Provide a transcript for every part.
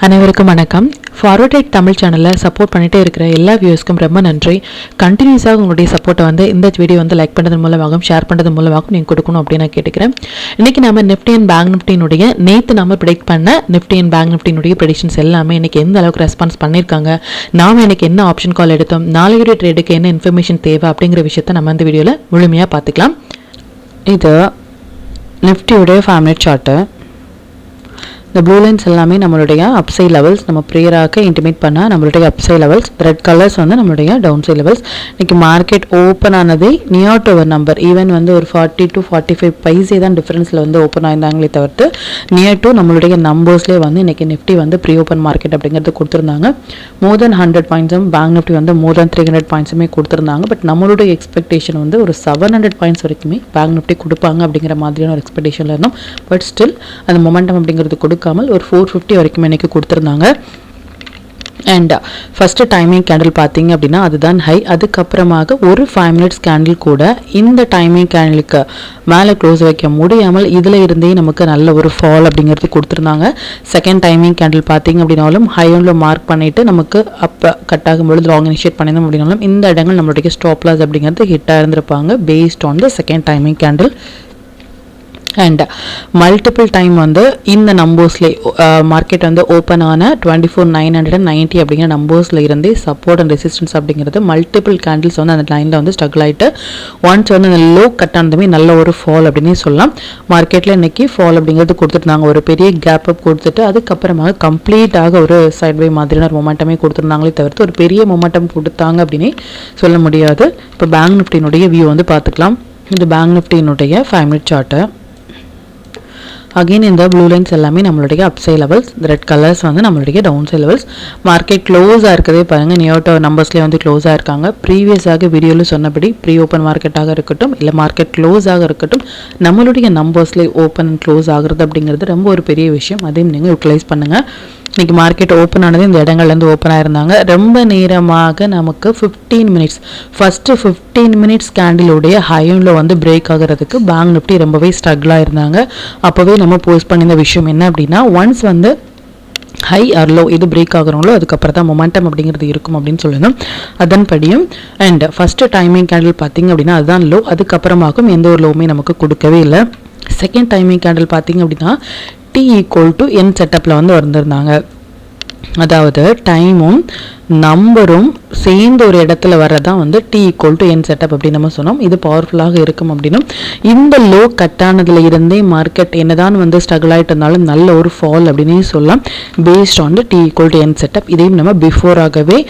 அனைவருக்கும் வணக்கம். Forward trade Tamil சேனலில் சப்போர்ட் பண்ணிகிட்டே இருக்கிற எல்லா வியூஸ்க்கும் ரொம்ப நன்றி. கண்டினியூஸாக உங்களுடைய சப்போர்ட்டை இந்த வீடியோ லைக் பண்ணுறது மூலமாகவும் ஷேர் பண்ணுறது மூலமாகவும் நீங்கள் கொடுக்கணும் அப்படின்னு நான் கேட்டுக்கிறேன். இன்றைக்கி நம்ம நிஃப்டி அண்ட் பேங்க் நிஃப்டினுடைய நேற்று நம்ம ப்ரெடிக்ட் பண்ண நிஃப்டி அண்ட் பேங்க் நிஃப்டினுடைய ப்ரெடிக்ஷன்ஸ் எல்லாமே இன்றைக்கி எந்த அளவுக்கு ரெஸ்பான்ஸ் பண்ணியிருக்காங்க, நாம் இன்றைக்கி என்ன ஆப்ஷன் கால் எடுத்தோம், நாளையுடைய ட்ரேடுக்கு என்ன இன்ஃபர்மேஷன் தேவை அப்படிங்கிற விஷயத்தை நம்ம இந்த வீடியோவில் முழுமையாக பார்த்துக்கலாம். இது நிஃப்டியுடைய 5 மினிட் சார்ட்டு. இந்த ப்ளூ லைன்ஸ் எல்லாமே நம்மளுடைய அப்சைட் லெவல்ஸ், நம்ம ப்ரேயராக இன்டிமேட் பண்ணால் நம்மளுடைய அப்சைட் லெவல்ஸ். ரெட் கலர்ஸ் நம்மளுடைய டவுன் சைட் லெவல்ஸ். இன்றைக்கி மார்க்கெட் ஓப்பன் ஆனதே நியர் டு ஒரு நம்பர், ஈவன் ஒரு 40 to 45 பைசே தான் டிஃப்ரென்ஸில் ஓப்பன் ஆயிருந்தாங்களே தவிர்த்து நியர் டு நம்மளுடைய நம்பர்ஸ்லேயே இன்றைக்கி நிஃப்டி ப்ரீ ஓப்பன் மார்க்கெட் அப்படிங்கிறது கொடுத்துருந்தாங்க. மோர் தென் 100 பாயிண்ட்ஸும் பேங்க் நிஃப்டி மோர் தென் 300 பாயிண்ட்ஸுமே கொடுத்துருந்தாங்க. பட் நம்மளுடைய எக்ஸ்பெக்டேஷன் ஒரு 700 பாயிண்ட்ஸ் வரைக்குமே பேங்க் நிஃப்டி கொடுப்பாங்க அப்படிங்கிற மாதிரியான ஒரு எக்ஸ்பெக்டேஷனில் இருந்தோம். பட் ஸ்டில் அந்த மொமெண்டம் அப்படிங்கிறது கொடுக்காமல் ஒரு 450 வரைக்கும் இன்னைக்கு கொடுத்துருந்தாங்க. அண்ட் ஃபஸ்ட்டு டைமிங் கேண்டில் பார்த்தீங்க அப்படின்னா அதுதான் ஹை. அதுக்கப்புறமாக ஒரு 5 மினிட்ஸ் கேண்டில் கூட இந்த டைமிங் கேண்டிலுக்கு மேலே க்ளோஸ் வைக்க முடியாமல் இதில் இருந்தே நமக்கு நல்ல ஒரு ஃபால் அப்படிங்கிறது கொடுத்துருந்தாங்க. செகண்ட் டைமிங் கேண்டில் பார்த்தீங்க அப்படின்னாலும் ஹை ஒன்ல மார்க் பண்ணிவிட்டு நமக்கு அப்போ கட் ஆகும்பொழுது லாங் இனிஷியேட் பண்ணியிருந்தோம் அப்படின்னாலும் இந்த இடங்கள் நம்மளுடைய ஸ்டாப் லாஸ் அப்படிங்கிறது ஹிட்டாக இருந்திருப்பாங்க paste on the second timing candle. And multiple time இந்த நம்பர்ஸ்லேயே மார்க்கெட் ஓப்பன் ஆன 24,990 அப்படிங்கிற நம்பர்ஸில் இருந்தே சப்போர்ட் அண்ட் ரெசிஸ்டன்ஸ் அப்படிங்கிறது மல்டிபிள் கேண்டில்ஸ் அந்த லைனில் ஸ்ட்ரகிள் ஆகிட்டு ஒன்ஸ் அந்த லோ கட் ஆனதுமே நல்ல ஒரு ஃபால் அப்படின்னே சொல்லலாம். மார்க்கெட்டில் இன்னைக்கு ஃபால் அப்படிங்கிறது கொடுத்துருந்தாங்க. ஒரு பெரிய கேப் அப் கொடுத்துட்டு அதுக்கப்புறமாக கம்ப்ளீட்டாக ஒரு சைட்வே மாதிரியான ஒரு மொமெண்டமே கொடுத்துருந்தாங்களே தவிர்த்து ஒரு பெரிய மொமெண்டம் கொடுத்தாங்க அப்படின்னே சொல்ல முடியாது. இப்போ பேங்க் நிஃப்டினுடைய வியூ பார்த்துக்கலாம். இது பேங்க் நிஃப்டினுடைய 5 மினிட் சார்ட்டு. அகெயின் இந்த ப்ளூ லைன்ஸ் எல்லாமே நம்மளுடைய அப்சைட் லெவல்ஸ், ரெட் கலர்ஸ் நம்மளுடைய டவுன் சைட் லெவல்ஸ். மார்க்கெட் க்ளோஸாக இருக்கதே பாருங்கள், நியர் டு நம்பர்ஸ்லேயே க்ளோஸாக இருக்காங்க. ப்ரீவியஸாக வீடியோவில் சொன்னபடி ப்ரீ ஓப்பன் மார்க்கெட்டாக இருக்கட்டும் இல்லை மார்க்கெட் க்ளோஸாக இருக்கட்டும் நம்மளுடைய நம்பர்ஸ்லேயே ஓப்பன் அண்ட் க்ளோஸ் ஆகுறது அப்படிங்கிறது ரொம்ப ஒரு பெரிய விஷயம். அதையும் நீங்கள் யூட்டிலைஸ் பண்ணுங்கள். இன்றைக்கி மார்க்கெட் ஓப்பன் ஆனது இந்த இடங்கள்லேருந்து ஓப்பன் ஆயிருந்தாங்க. ரொம்ப நேரமாக நமக்கு 15 மினிட்ஸ் ஃபஸ்ட்டு 15 மினிட்ஸ் கேண்டிலுடைய ஹையில் பிரேக் ஆகிறதுக்கு பேங்க் நிஃப்டி ரொம்பவே ஸ்ட்ரகிளாக இருந்தாங்க. அப்போவே நம்ம போஸ்ட் பண்ணியிருந்த விஷயம் என்ன அப்படின்னா ஒன்ஸ் ஹை ஆர் லோ இது பிரேக் ஆகிறவங்களோ அதுக்கப்புறம் தான் மொமெண்டம் அப்படிங்கிறது இருக்கும் அப்படின்னு சொல்லணும். அதன்படியும் அண்ட் ஃபஸ்ட்டு டைமிங் கேண்டில் பார்த்தீங்க அப்படின்னா அதுதான் லோ. அதுக்கப்புறமாகவும் எந்த ஒரு லோவுமே நமக்கு கொடுக்கவே இல்லை. செகண்ட் டைமிங் கேண்டில் பார்த்தீங்க அப்படின்னா T = N செட்டப்பில் வந்திருந்தாங்க. அதாவது டைமும் நம்பரும் சேர்ந்து ஒரு இடத்துல வர்றதான் T = N செட்டப் அப்படின்னு நம்ம சொன்னோம். இது பவர்ஃபுல்லாக இருக்கும் அப்படின்னும் இந்த லோ கட்டானதுல இருந்தே மார்க்கெட் என்னதான் ஸ்ட்ரகிள் ஆகிட்டு இருந்தாலும் நல்ல ஒரு ஃபால் அப்படின்னே சொல்லலாம் based on T = N setup. இதையும் நம்ம பிஃபோராகவே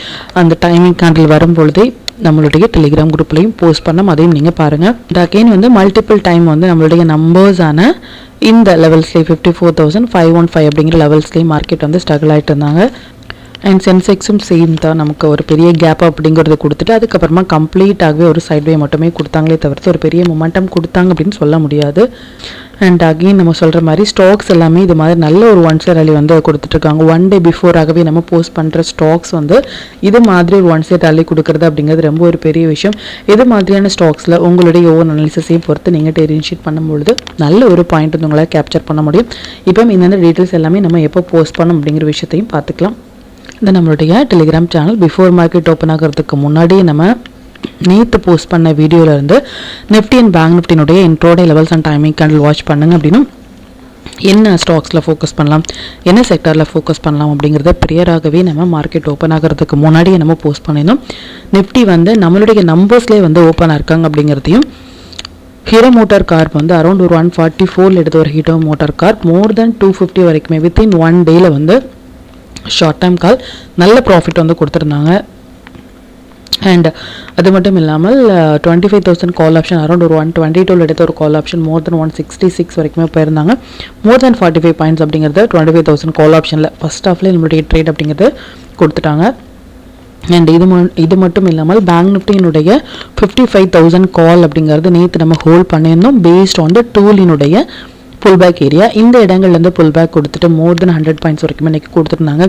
அந்த டைமிங் கேண்டில் வரும்பொழுதே நம்மளுடைய டெலிகிராம் குரூப்லையும் போஸ்ட் பண்ணோம். அதையும் நீங்கள் பாருங்கள். அகைன் மல்டிபிள் டைம் நம்மளுடைய நம்பர்ஸான இந்த லெவல்ஸ்லேயே 54,515 அப்படிங்கிற லெவல்ஸ்லேயே மார்க்கெட் ஸ்ட்ரகிள் ஆகிட்டு இருந்தாங்க. அண்ட் சென்செக்ஸும் சேம் தான், நமக்கு ஒரு பெரிய கேப் அப்படிங்கிறது கொடுத்துட்டு அதுக்கப்புறமா கம்ப்ளீட்டாகவே ஒரு சைட்வே மட்டுமே கொடுத்தாங்களே தவிர்த்து ஒரு பெரிய மொமெண்டம் கொடுத்தாங்க அப்படின்னு சொல்ல முடியாது. அண்ட் அகெயின் நம்ம சொல்கிற மாதிரி ஸ்டாக்ஸ் எல்லாமே இது மாதிரி நல்ல ஒரு ஒன்ஸ் ரேலி கொடுத்துட்ருக்காங்க. 1 டே பிஃபோராகவே நம்ம போஸ்ட் பண்ணுற ஸ்டாக்ஸ் இது மாதிரி ஒரு ஒன்ஸ் ரேலி கொடுக்குறது அப்படிங்கிறது ரொம்ப ஒரு பெரிய விஷயம். இது மாதிரியான ஸ்டாக்ஸில் உங்களுடைய ஓன் அனாலிசிஸையும் பொறுத்து நீங்கள் இனிஷியேட் பண்ணும்பொழுது நல்ல ஒரு பாயிண்ட் உங்களால் கேப்சர் பண்ண முடியும். இப்போ இந்த டீட்டெயில்ஸ் எல்லாமே நம்ம எப்போ போஸ்ட் பண்ணோம் அப்படிங்கிற விஷயத்தையும் பார்த்துக்கலாம். இந்த நம்மளுடைய Telegram channel before market open ஆகிறதுக்கு முன்னாடியே நம்ம நேற்று போஸ்ட் பண்ண வீடியோவிலேருந்து நிஃப்டி அண்ட் பேங்க் நிஃப்டினுடைய intraday levels and timing candle watch பண்ணுங்க அப்படின்னும் என்ன ஸ்டாக்ஸில் ஃபோக்கஸ் பண்ணலாம் என்ன செக்டரில் ஃபோக்கஸ் பண்ணலாம் அப்படிங்கிறத ப்ரியராகவே நம்ம மார்க்கெட் ஓப்பன் ஆகிறதுக்கு முன்னாடியே நம்ம போஸ்ட் பண்ணியிருந்தோம். நிஃப்டி நம்மளுடைய நம்பர்ஸ்லேயே ஓப்பன் இருக்காங்க அப்படிங்கிறதையும் ஹீரோ மோட்டார் கார்ப் அரௌண்ட் ஒரு 144 எடுத்த ஒரு ஹீரோ மோட்டார் கார்ப் மோர் தென் 250 வரைக்குமே வித்தின் 1 டேயில் ஷார்ட் டைம் கால் நல்ல ப்ராஃபிட் கொடுத்துருந்தாங்க. அண்ட் அது மட்டும் இல்லாமல் 25,000 கால் ஆப்ஷன் அரௌண்ட் ஒரு 122 எடுத்த ஒரு கால் ஆப்ஷன் மோர் தென் 166 வரைக்குமே போயிருந்தாங்க. மோர் தென் 45 பாயிண்ட்ஸ் அப்படிங்கிறது 25,000 கால் ஆப்ஷனில் ஃபஸ்ட் ஹாஃப்லேயே நம்மளுடைய ட்ரேட் அப்படிங்கிறது கொடுத்துட்டாங்க. அண்ட் இது மட்டும் இல்லாமல் பேங்க் நிஃப்டியினுடைய 55,000 கால் அப்படிங்கிறது நேற்று நம்ம ஹோல்ட் பண்ணியிருந்தோம் பேஸ்ட் ஆன் த டூலினுடைய புல் பேக் ஏரியா. இந்த இடங்கள்லேருந்து புல் பேக் கொடுத்துட்டு மோர் தென் 100 பாயிண்ட்ஸ் வரைக்கும் இன்றைக்கி கொடுத்துருந்தாங்க.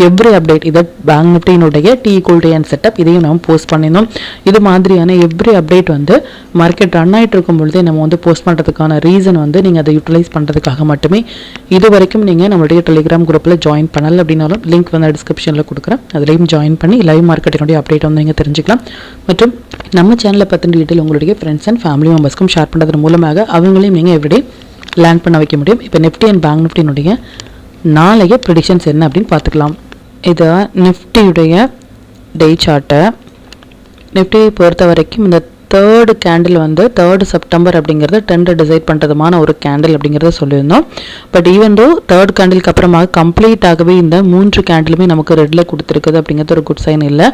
எவ்ரி அப்டேட் இதை பேங்க் நிஃப்டியினுடைய T=N செட்டப் இதையும் நம்ம போஸ்ட் பண்ணியிருந்தோம். இது மாதிரியான எவ்ரி அப்டேட் வந்து மார்க்கெட் ரன் ஆகிட்டு இருக்கும் பொழுதே நம்ம வந்து போஸ்ட் பண்ணுறதுக்கான ரீசன் வந்து நீங்கள் அதை யூட்டிலைஸ் பண்ணுறதுக்காக மட்டுமே. இது வரைக்கும் நீங்கள் நம்மளுடைய டெலிகிராம் குரூப்பில் ஜாயின் பண்ணலை அப்படின்னாலும் லிங்க் வந்து டிஸ்கிரிப்ஷனில் கொடுக்குறேன். அதுலேயும் ஜாயின் பண்ணி லைவ் மார்க்கெட்டினுடைய அப்டேட் வந்து நீங்கள் தெரிஞ்சுக்கலாம். மற்றும் நம்ம சேனலை பற்றின டீட்டெயில் உங்களுடைய ஃப்ரெண்ட்ஸ் அண்ட் ஃபேமிலி மெம்பர்ஸ்க்கும் ஷேர் பண்ணுறதன் மூலமாக அவங்களையும் நீங்கள் எவ்ரிடே லேண்ட் பண்ண வைக்க முடியும். இப்போ நிஃப்டி அண்ட் பேங்க் நிஃப்டினுடைய நாளைய ப்ரெடிக்ஷன்ஸ் என்ன அப்படின்னு பார்த்துக்கலாம். இதை நிஃப்டியுடைய டே சார்ட்டை நிஃப்டியை பொறுத்த வரைக்கும் இந்த தேர்டு கேண்டில் வந்து 3rd செப்டம்பர் அப்படிங்கிறது ட்ரெண்டை டிசைட் பண்ணுறதுமான ஒரு கேண்டில் அப்படிங்கிறத சொல்லியிருந்தோம். பட் ஈவன் தோ தேர்ட் கேண்டிலுக்கு அப்புறமாக கம்ப்ளீட்டாகவே இந்த 3 கேண்டிலுமே நமக்கு ரெட்டில் கொடுத்துருக்குது அப்படிங்கிறது ஒரு குட் சைன் இல்லை.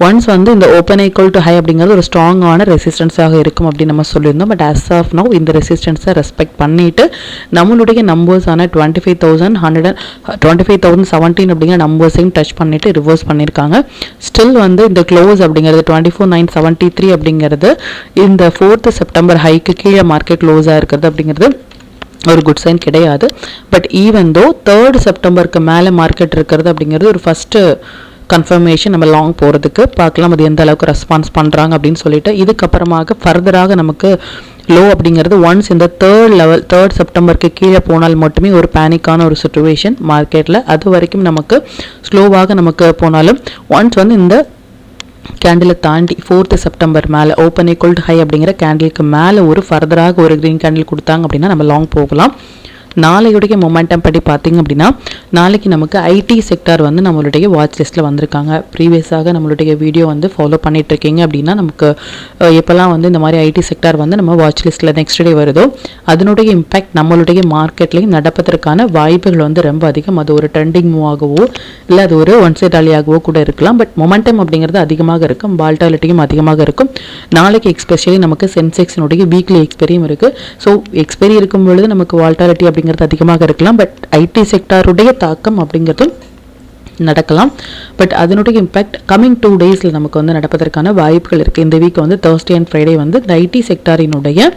ஒன்ஸ் வந்து இந்த ஓப்பன் ஈக்குவல் டு ஹை அப்படிங்கிறது ஒரு ஸ்ட்ராங்கான ரெசிஸ்டன்ஸாக இருக்கும் அப்படின்னு நம்ம சொல்லியிருந்தோம். பட் ஆஸ் ஆஃப் நோ இந்த ரெசிஸ்டன்ஸை ரெஸ்பெக்ட் பண்ணிவிட்டு நம்மளுடைய நம்பர்ஸான 25,017 அப்படிங்கிற நம்பர்ஸையும் டச் பண்ணிவிட்டு ரிவர்ஸ் பண்ணியிருக்காங்க. ஸ்டில் வந்து இந்த க்ளோஸ் அப்படிங்கிறது 24,973 அப்படிங்கிறது இந்த 4th செப்டம்பர் ஹைக்கு கீழே மார்க்கெட் க்ளோஸாக இருக்கிறது அப்படிங்கிறது ஒரு குட் சைன் கிடையாது. பட் ஈவன் தோ 3rd செப்டம்பருக்கு மேலே மார்க்கெட் இருக்கிறது அப்படிங்கிறது ஒரு ஃபஸ்ட்டு கன்ஃபர்மேஷன் நம்ம லாங் போகிறதுக்கு. பார்க்கலாம் அது எந்த அளவுக்கு ரெஸ்பான்ஸ் பண்ணுறாங்க அப்படின்னு சொல்லிட்டு. இதுக்கப்புறமாக ஃபர்தராக நமக்கு லோ அப்படிங்கிறது ஒன்ஸ் இந்த 3rd செப்டம்பருக்கு கீழே போனால் மட்டுமே ஒரு பேனிக்கான ஒரு சிச்சுவேஷன் மார்க்கெட்டில். அது வரைக்கும் நமக்கு ஸ்லோவாக நமக்கு போனாலும் ஒன்ஸ் வந்து இந்த கேண்டிலை தாண்டி 4th செப்டம்பர் மேலே ஓப்பன் ஈக்குவல் டு ஹை அப்படிங்கிற கேண்டிலுக்கு மேலே ஒரு ஃபர்தராக ஒரு க்ரீன் கேண்டில் கொடுத்தாங்க அப்படின்னா நம்ம லாங் போகலாம். நாளையுடைய மொமெண்டம் படி பார்த்திங்க அப்படின்னா நாளைக்கு நமக்கு ஐடி செக்டார் வந்து நம்மளுடைய வாட்ச் லிஸ்ட்டில் வந்திருக்காங்க. ப்ரீவியஸாக நம்மளுடைய வீடியோ வந்து ஃபாலோ பண்ணிகிட்ருக்கீங்க அப்படின்னா நமக்கு எப்போல்லாம் வந்து இந்த மாதிரி ஐடி செக்டார் வந்து நம்ம வாட்ச் லிஸ்ட்டில் நெக்ஸ்ட் டே வருதோ அதனுடைய இம்பேக்ட் நம்மளுடைய மார்க்கெட்லேயும் நடப்பதற்கான வாய்ப்புகள் வந்து ரொம்ப அதிகம். அது ஒரு ட்ரெண்டிங் மூவாகவோ இல்லை அது ஒரு ஒன் சைட் ராலியாகவோ கூட இருக்கலாம். பட் மொமெண்டம் அப்படிங்கிறது அதிகமாக இருக்கும், வால்டாலிட்டியும் அதிகமாக இருக்கும். நாளைக்கு எக்ஸ்பெஷலி நமக்கு சென்செக்ஸினுடைய வீக்லி எக்ஸ்பெரியும் இருக்குது. ஸோ எக்ஸ்பெரி இருக்கும் பொழுது நமக்கு வால்டாலிட்டி அப்படிங்கிறது அதிகமாக இருக்கலாம். பட் ஐடி செக்டாருடைய தாக்கம் அப்படிங்கிறதும் நடக்கலாம். பட் அதனுடைய இம்பேக்ட் கமிங் 2 டேஸில் நமக்கு வந்து நடப்பதற்கான வாய்ப்புகள் இருக்குது. இந்த வீக் வந்து Thursday அண்ட் Friday வந்து இந்த ஐடி செக்டாரினுடைய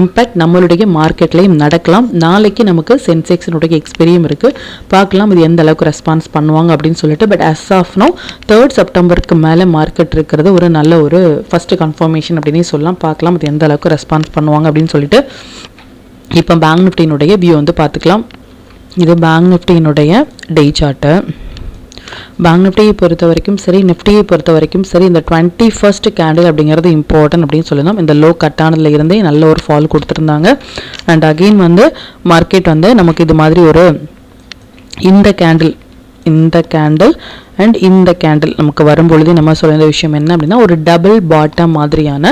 இம்பேக்ட் நம்மளுடைய மார்க்கெட்லேயும் நடக்கலாம். நாளைக்கு நமக்கு சென்செக்ஸினுடைய எக்ஸ்பெரியும் இருக்குது. பார்க்கலாம் இது எந்த அளவுக்கு ரெஸ்பான்ஸ் பண்ணுவாங்க அப்படின்னு சொல்லிட்டு. But as of now 3rd செப்டம்பருக்கு மேலே மார்க்கெட் இருக்கிறது ஒரு நல்ல ஒரு ஃபஸ்ட்டு கன்ஃபர்மேஷன் அப்படின்னு சொல்லலாம். பார்க்கலாம் இது எந்த அளவுக்கு ரெஸ்பான்ஸ் பண்ணுவாங்க அப்படின்னு சொல்லிட்டு. இப்போ பேங்க் நிஃப்டியினுடைய வியூ வந்து பார்த்துக்கலாம். இது பேங்க் நிஃப்டியினுடைய டே சார்ட்டு. பேங்க் நிஃப்டியை பொறுத்த வரைக்கும் சரி, நிஃப்டியை பொறுத்த வரைக்கும் சரி, இந்த 21st கேண்டில் அப்படிங்கிறது இம்பார்ட்டன்ட் அப்படின்னு சொல்லலாம். இந்த லோ கட்டானதில் இருந்தே நல்ல ஒரு ஃபால் கொடுத்துருந்தாங்க. அண்ட் அகெயின் வந்து மார்க்கெட் வந்து நமக்கு இது மாதிரி ஒரு இந்த கேண்டில் அண்ட் இந்த கேண்டில் நமக்கு வரும்பொழுது நம்ம சொல்ல விஷயம் என்ன அப்படின்னா ஒரு டபுள் பாட்டம் மாதிரியான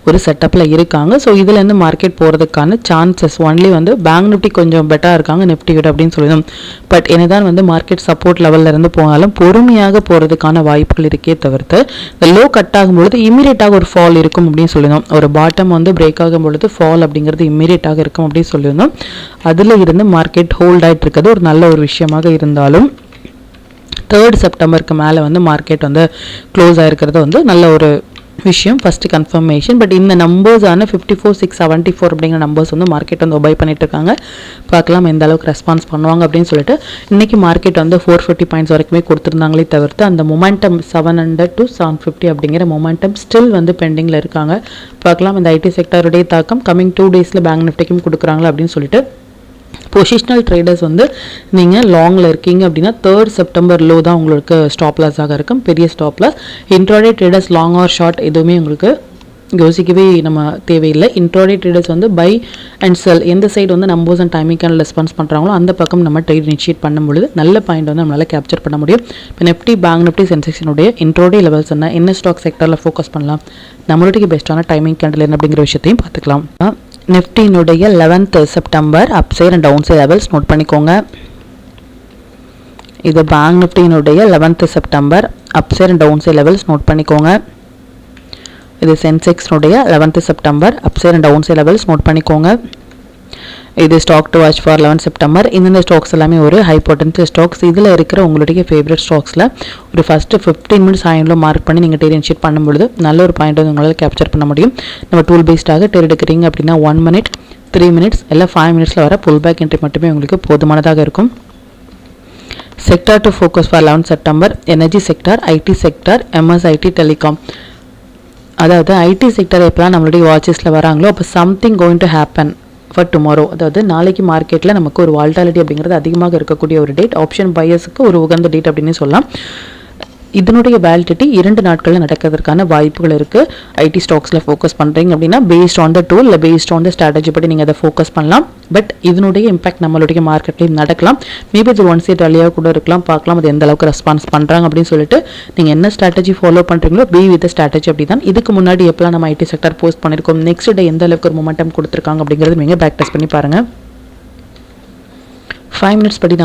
ஒரு செட்டப்பில் இருக்காங்க. ஸோ இதுலேருந்து மார்க்கெட் போகிறதுக்கான சான்சஸ் ஒன்லி வந்து பேங்க் நிஃப்டி கொஞ்சம் பெட்டராக இருக்காங்க நிஃப்டி விட அப்படின்னு சொல்லணும். பட் என்னதான் வந்து மார்க்கெட் சப்போர்ட் லெவலில் இருந்து போனாலும் பொறுமையாக போகிறதுக்கான வாய்ப்புகள் இருக்கே தவிர்த்து இந்த லோ கட் ஆகும்பொழுது இம்மீடியட்டாக ஒரு ஃபால் இருக்கும் அப்படின்னு சொல்லியிருந்தோம். ஒரு பாட்டம் வந்து பிரேக் ஆகும் பொழுது ஃபால் அப்படிங்கிறது இம்மீடியட்டாக இருக்கும் அப்படின்னு சொல்லியிருந்தோம். அதில் இருந்து மார்க்கெட் ஹோல்ட் ஆகிட்டு இருக்கிறது ஒரு நல்ல ஒரு விஷயமாக இருந்தாலும் 3rd செப்டம்பருக்கு மேலே வந்து மார்க்கெட் வந்து க்ளோஸ் ஆகிருக்கிறது வந்து நல்ல ஒரு விஷயம், ஃபஸ்ட்டு கன்ஃபர்மேஷன். பட் இந்த நம்பர்ஸான 54,674 அப்படிங்கிற நம்பர்ஸ் வந்து மார்க்கெட் வந்து ஒபை பண்ணிட்டு இருக்காங்க. பார்க்கலாம் எந்த அளவுக்கு ரெஸ்பான்ஸ் பண்ணுவாங்க அப்படின்னு சொல்லிட்டு. இன்றைக்கி மார்க்கெட் வந்து 450 பாயிண்ட்ஸ் வரைக்குமே கொடுத்துருந்தாங்களே தவிர்த்து அந்த மொமெண்டம் 700 to 750 அப்படிங்கிற மொமெண்டம் ஸ்டில் வந்து பெண்டிங்கில் இருக்காங்க. பார்க்கலாம் இந்த ஐடி செக்டாருடைய தாக்கம் கமிங் 2 டேஸில் பேங்க் நிஃப்டிக்கும் கொடுக்குறாங்களா அப்படின்னு சொல்லிட்டு. பொசிஷனல் ட்ரேடர்ஸ் வந்து நீங்கள் லாங்கில் இருக்கீங்க அப்படின்னா 3rd செப்டம்பர் லோ தான் உங்களுக்கு ஸ்டாப் லாஸாக இருக்கும், பெரிய stop loss. Intraday traders long or short எதுவுமே உங்களுக்கு யோசிக்கவே நம்ம தேவையில்லை. இன்ட்ராடே ட்ரேடர்ஸ் வந்து பை அண்ட் செல் எந்த சைடு வந்து நம்பர்ஸ் அண்ட் டைமிங்கான ரெஸ்பான்ஸ் பண்ணுறாங்களோ அந்த பக்கம் நம்ம ட்ரேட் இனிஷியேட் பண்ணும்பொழுது நல்ல பாயிண்ட் வந்து நம்மளால் கேப்சர் பண்ண முடியும். இப்போ நிஃப்டி பேங்க் நிஃப்டி சென்செக்ஷனுடைய இன்ட்ராடே லெவல்ஸ் என்ன ஸ்டாக் செக்டரில் ஃபோக்கஸ் பண்ணலாம், நம்மளுடைய பெஸ்ட்டான டைமிங் கேண்டில் என்ன அப்படிங்கிற விஷயத்தையும் பார்த்துக்கலாம். நிஃப்டியினுடைய 11th September upside and down side levels note பண்ணிக்கோங்க. இது பேங்க் நிஃப்டியினுடைய 11th September upside and down side levels note பண்ணிக்கோங்க. இது சென்செக்ஸ்னுடைய 11th September upside and down side levels note பண்ணிக்கோங்க. இது stock to watch for 11 September. இந்த ஸ்டாக்ஸ் எல்லாமே ஒரு ஹை பொட்டன்ஷியல் ஸ்டாக்ஸ். இதில் இருக்கிற உங்களுடைய ஃபேவரட் ஸ்டாக்ஸில் ஒரு ஃபஸ்ட்டு 15 மினிட்ஸ் ஆயினில் மார்க் பண்ணி நீங்கள் ட்ரேட் இனிஷியேட் பண்ணும்பொழுது நல்ல ஒரு பாயிண்ட் வந்து உங்களால் கேப்சர் பண்ண முடியும். நம்ம டூல் பேஸ்டாக ட்ரேட் எடுக்கிறீங்க அப்படின்னா 1 minute 3 minutes இல்லை 5 minutesல வர புல் பேக் என்ட்ரி மட்டுமே உங்களுக்கு போதுமானதாக இருக்கும். Sector to focus for 11 September energy sector, IT sector, எம்எஸ்ஐடி, telecom. அதாவது ஐடி செக்டர் எப்போலாம் நம்மளுடைய வாட்சஸில் வராங்களோ அப்போ something going to happen for tomorrow. அதாவது நாளைக்கு மார்க்கெட்டில் நமக்கு ஒரு வால்டாலிட்டி அப்படிங்கிறது அதிகமாக இருக்கக்கூடிய ஒரு டேட், ஆப்ஷன் பையர்ஸுக்கு ஒரு உகந்த டேட் அப்படின்னு சொல்லலாம். இதனுடைய வேலிடிட்டி 2 நாட்களில் நடக்கிறதுக்கான வாய்ப்புகள் இருக்குது. ஐடி ஸ்டாக்ஸில் ஃபோக்கஸ் பண்ணுறீங்க அப்படின்னா பேஸ்ட் ஆன் த டூல் இல்லை பேஸ்ட் ஆன் த ஸ்ட்ராட்டஜி படி நீங்கள் அதை ஃபோக்கஸ் பண்ணலாம். பட் இதனுடைய இம்பாக்ட் நம்மளுடைய மார்க்கெட்லேயும் நடக்கலாம். மேபி இது ஒன் சைட் வழியாக கூட இருக்கலாம், பார்க்கலாம் அது எந்த அளவுக்கு ரெஸ்பான்ஸ் பண்ணுறாங்க அப்படின்னு சொல்லிட்டு நீங்கள் என்ன ஸ்ட்ராட்டஜி ஃபாலோ பண்ணுறீங்களோ பி வித் ஸ்ட்ராட்டஜி அப்படி தான். இதுக்கு முன்னாடி எப்போலாம் நம்ம ஐடி செக்டர் போஸ்ட் பண்ணியிருக்கோம், நெக்ஸ்ட் டே எந்த அளவுக்கு ஒரு மொமெண்டம் கொடுத்துருக்காங்க அப்படிங்கிறது நீங்கள் பேக் டெஸ்ட் பண்ணி பாருங்கள். 5 minutes படி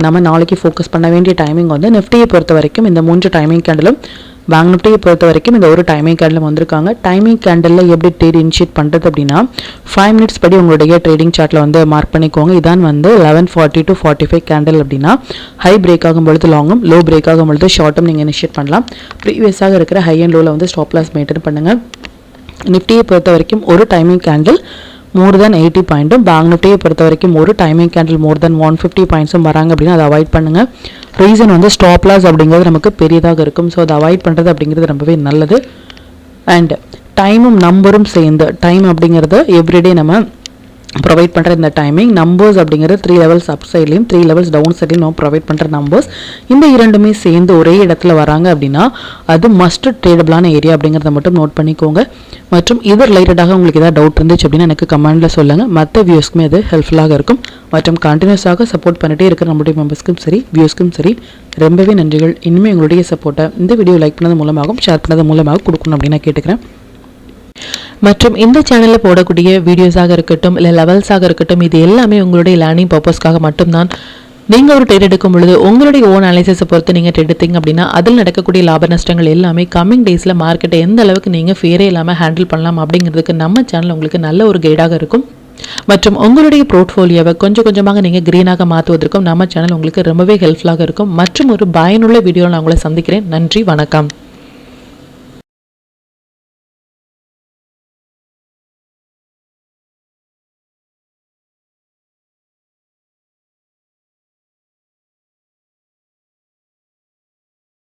நம்ம நாளைக்கு ஃபோக்கஸ் பண்ண வேண்டிய டைமிங் வந்து நிஃப்டியை பொறுத்த வரைக்கும் இந்த 3 டைமிங் கேண்டலும், பேங்க் நிஃப்டியை பொறுத்த வரைக்கும் இந்த ஒரு டைமிங் கேண்டலும் வந்திருக்காங்க. டைமிங் கேண்டலில் எப்படி ட்ரேட் இனிஷியேட் பண்ணுறது அப்படின்னா 5 minutes படி உங்களுடைய ட்ரேடிங் சார்ட்டில் வந்து மார்க் பண்ணிக்கோங்க. இதான் வந்து 11:40 to 45 கேண்டல் அப்படின்னா ஹை பிரேக் ஆகும் பொழுது லாங்கும், லோ பிரேக் ஆகும் பொழுது ஷார்ட்டும் நீங்கள் இனிஷியேட் பண்ணலாம். ப்ரீவியஸாக இருக்கிற ஹை அண்ட் லோவில் வந்து ஸ்டாப் லாஸ் மெயின்டைன் பண்ணுங்கள். நிஃப்டியை பொறுத்த வரைக்கும் ஒரு டைமிங் கேண்டில் மோர் தென் 80 பாயிண்ட்டும், பேங்க் நிஃப்டியை பொறுத்த வரைக்கும் ஒரு டைமிங் கேண்டில் மோர் தென் 150 பாயிண்ட்ஸும் வராங்க அப்படின்னா அதை அவாய்ட் பண்ணுங்கள். ரீசன் வந்து ஸ்டாப் லாஸ் அப்படிங்கிறது நமக்கு பெரியதாக இருக்கும். ஸோ அதை அவாய்ட் பண்ணுறது அப்படிங்கிறது ரொம்பவே நல்லது. அண்ட் டைமும் நம்பரும் சேர்ந்து, டைம் அப்படிங்கிறது எவ்ரிடே நம்ம ப்ரொவைட் பண்ணுற இந்த டைமிங், நம்பர்ஸ் அப்படிங்கிறது 3 levels அப் சைட்லையும் 3 levels டவுன் சைட்லையும் நம்ம ப்ரொவைட் பண்ணுற நம்பர்ஸ், இந்த இரண்டுமே சேர்ந்து ஒரே இடத்துல வராங்க அப்படின்னா அது மஸ்ட் ட்ரேடபிளான ஏரியா அப்படிங்கிறத மட்டும் நோட் பண்ணிக்கோங்க. மற்றும் இது ரிலேட்டடாக உங்களுக்கு ஏதாவது டவுட் இருந்துச்சு அப்படின்னா எனக்கு கமெண்ட்டில் சொல்லுங்கள். மற்ற வியூஸ்க்குமே அது ஹெல்ப்ஃபுல்லாக இருக்கும். மற்றும் கண்டினியூஸாக சப்போர்ட் பண்ணிகிட்டே இருக்கிற நம்மளுடைய மெம்பர்ஸ்க்கும் சரி வியூஸ்க்கும் சரி ரொம்பவே நன்றிகள். இனிமேல் எங்களுடைய சப்போர்ட்டை இந்த வீடியோ லைக் பண்ணது மூலமாகவும் ஷேர் பண்ணது மூலமாக கொடுக்கணும் அப்படின்னு நான் கேட்டுக்கிறேன். மற்றும் இந்த சேனலில் போடக்கூடிய வீடியோஸாக இருக்கட்டும் இல்லை லெவல்ஸாக இருக்கட்டும் இது எல்லாமே உங்களுடைய லேர்னிங் பர்பஸ்க்காக மட்டும்தான். நீங்கள் ஒரு ட்ரேட் எடுக்கும் பொழுது உங்களுடைய ஓன் அனாலிசிஸை பொறுத்து நீங்கள் ட்ரேட் எடுத்தீங்க அப்படின்னா அதில் நடக்கக்கூடிய லாப நஷ்டங்கள் எல்லாமே கம்மிங் டேஸில் மார்க்கெட்டை எந்த அளவுக்கு நீங்கள் ஃபேரே இல்லாமல் ஹேண்டில் பண்ணலாம் அப்படிங்கிறதுக்கு நம்ம சேனல் உங்களுக்கு நல்ல ஒரு கைடாக இருக்கும். மற்றும் உங்களுடைய போர்ட்ஃபோலியோவை கொஞ்சம் கொஞ்சமாக நீங்கள் க்ரீனாக மாற்றுவதற்கும் நம்ம சேனல் உங்களுக்கு ரொம்பவே ஹெல்ப்ஃபுல்லாக இருக்கும். மற்றும் ஒரு பயனுள்ள வீடியோவில் நான் உங்களை சந்திக்கிறேன். நன்றி, வணக்கம்.